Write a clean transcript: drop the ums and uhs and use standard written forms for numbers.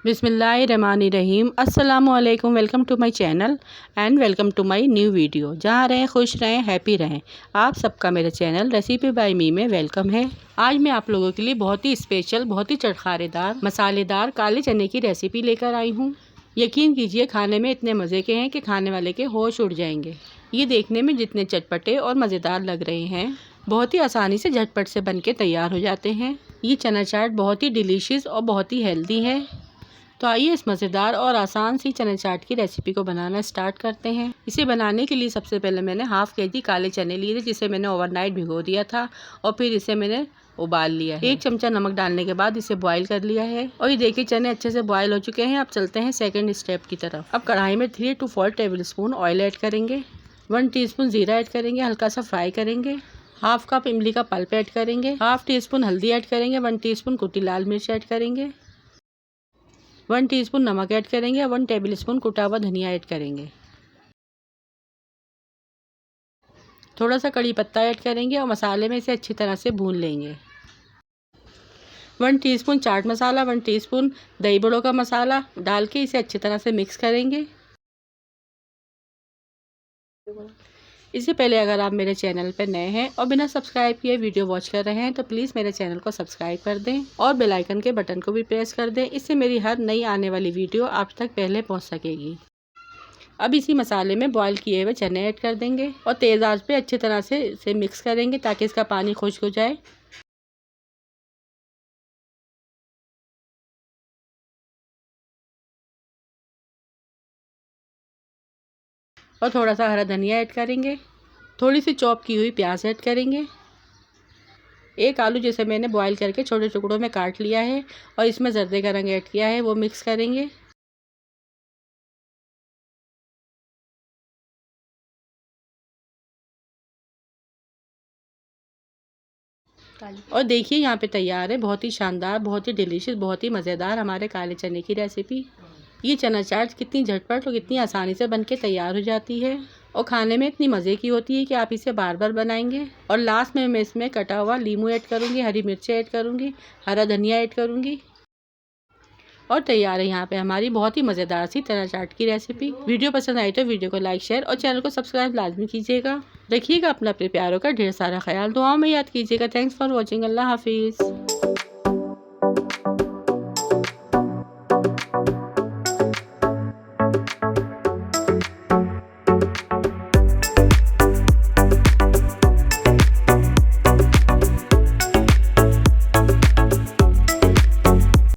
बिस्मिल्लाहिर्रहमानिर्रहीम। अस्सलामुअलैकुम। Welcome to my channel and welcome to my new video. जहाँ रहें खुश रहें, हैप्पी रहें। आप सबका मेरे चैनल रेसिपी बाय मी में वेलकम है। आज मैं आप लोगों के लिए बहुत ही स्पेशल, बहुत ही चटखारेदार, मसालेदार काले चने की रेसिपी लेकर आई हूँ। यकीन कीजिए, खाने में इतने मज़े के हैं कि खाने वाले के होश उड़ जाएंगे। ये देखने में जितने चटपटे और मज़ेदार लग रहे हैं, बहुत ही आसानी से झटपट से बन के तैयार हो जाते हैं। ये चना चाट बहुत ही डिलीशियस और बहुत ही हेल्दी है। तो आइए इस मज़ेदार और आसान सी चने चाट की रेसिपी को बनाना स्टार्ट करते हैं। इसे बनाने के लिए सबसे पहले मैंने हाफ़ केजी काले चने लिए थे, जिसे मैंने ओवरनाइट भिगो दिया था और फिर इसे मैंने उबाल लिया है। 1 चमचा नमक डालने के बाद इसे बॉईल कर लिया है। और ये देखिए, चने अच्छे से बॉईल हो चुके हैं। अब चलते हैं सेकंड स्टेप की तरफ। अब कढ़ाई में 3 to 4 table spoon oil add करेंगे। 1 टीस्पून ज़ीरा ऐड करेंगे, हल्का सा फ्राई करेंगे। हाफ कप इमली का पल्प ऐड करेंगे। हाफ टीस्पून हल्दी ऐड करेंगे। 1 टीस्पून कुटी लाल मिर्च ऐड करेंगे। 1 टीस्पून नमक ऐड करेंगे। 1 टेबल स्पून कुटा हुआ धनिया ऐड करेंगे। थोड़ा सा कड़ी पत्ता ऐड करेंगे और मसाले में इसे अच्छी तरह से भून लेंगे। 1 टीस्पून चाट मसाला, 1 टीस्पून दही बड़ों का मसाला डाल के इसे अच्छी तरह से मिक्स करेंगे। इससे पहले अगर आप मेरे चैनल पर नए हैं और बिना सब्सक्राइब किए वीडियो वॉच कर रहे हैं तो प्लीज़ मेरे चैनल को सब्सक्राइब कर दें और बेल आइकन के बटन को भी प्रेस कर दें। इससे मेरी हर नई आने वाली वीडियो आप तक पहले पहुंच सकेगी। अब इसी मसाले में बॉईल किए हुए चने ऐड कर देंगे और तेज़ आंच पे अच्छी तरह से इसे मिक्स करेंगे ताकि इसका पानी खुश्क हो जाए। और थोड़ा सा हरा धनिया ऐड करेंगे। थोड़ी सी चॉप की हुई प्याज ऐड करेंगे। 1 आलू जिसे मैंने बॉईल करके छोटे टुकड़ों में काट लिया है और इसमें जर्दे का रंग ऐड किया है, वो मिक्स करेंगे। और देखिए, यहाँ पे तैयार है बहुत ही शानदार, बहुत ही डिलीशियस, बहुत ही मज़ेदार हमारे काले चने की रेसिपी। ये चना चाट कितनी झटपट और कितनी आसानी से बनके तैयार हो जाती है और खाने में इतनी मज़े की होती है कि आप इसे बार बार बनाएंगे। और लास्ट में मैं इसमें कटा हुआ नींबू ऐड करूँगी, हरी मिर्ची ऐड करूँगी, हरा धनिया ऐड करूँगी और तैयार है यहाँ पे हमारी बहुत ही मज़ेदार सी चना चाट की रेसिपी। वीडियो पसंद आई तो वीडियो को लाइक, शेयर और चैनल को सब्सक्राइब लाजमी कीजिएगा। रखिएगा अपना अपने प्यारों का ढेर सारा ख्याल। दुआओं में याद कीजिएगा। Thanks for watching. अल्लाह हाफिज़।